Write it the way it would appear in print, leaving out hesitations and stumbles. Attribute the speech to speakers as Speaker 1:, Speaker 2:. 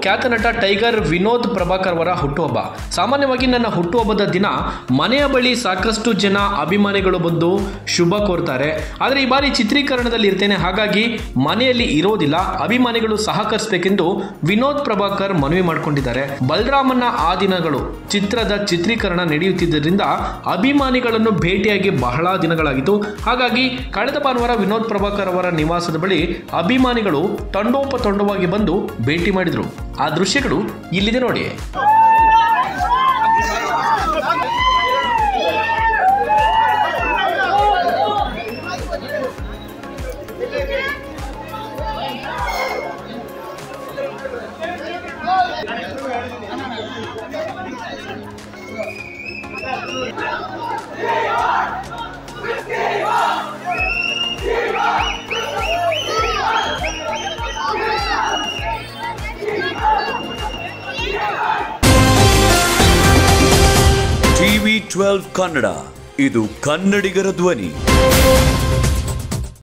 Speaker 1: ಖ್ಯಾತ ನಟ ಟೈಗರ್ ವಿನೋದ್ ಪ್ರಭಾಕರ್ ಅವರ ಹುಟ್ಟುಹಬ್ಬ. ಸಾಮಾನ್ಯವಾಗಿ ನನ್ನ ಹುಟ್ಟುಹಬ್ಬದ ದಿನ ಮನೆಯ ಬಳಿ ಸಾಕಷ್ಟು ಜನ ಅಭಿಮಾನಿಗಳು ಬಂದು ಶುಭ ಕೋರ್ತಾರೆ. ಆದರೆ ಈ ಬಾರಿ ಚಿತ್ರೀಕರಣದಲ್ಲಿ ಇರ್ತೇನೆ, ಹಾಗಾಗಿ ಮನೆಯಲ್ಲಿ ಇರೋದಿಲ್ಲ. ಅಭಿಮಾನಿಗಳು ಸಹಕರಿಸಬೇಕೆಂದು ವಿನೋದ್ ಪ್ರಭಾಕರ್ ಮನವಿ ಮಾಡಿಕೊಂಡಿದ್ದಾರೆ. ಬಲರಾಮನ ಆ ದಿನಗಳು ಚಿತ್ರದ ಚಿತ್ರೀಕರಣ ನಡೆಯುತ್ತಿದ್ದರಿಂದ ಅಭಿಮಾನಿಗಳನ್ನು ಭೇಟಿಯಾಗಿ ಬಹಳ ದಿನಗಳಾಗಿತ್ತು. ಹಾಗಾಗಿ ಕಳೆದ ಭಾನುವಾರ ವಿನೋದ್ ಪ್ರಭಾಕರ್ ಅವರ ನಿವಾಸದ ಬಳಿ ಅಭಿಮಾನಿಗಳು ತಂಡೋಪತಂಡವಾಗಿ ಬಂದು ಭೇಟಿ ಮಾಡಿದ್ರು. ಆ ದೃಶ್ಯಗಳು ಇಲ್ಲಿದೆ ನೋಡಿ.
Speaker 2: TV12 ಕನ್ನಡ, ಇದು ಕನ್ನಡಿಗರ ಧ್ವನಿ.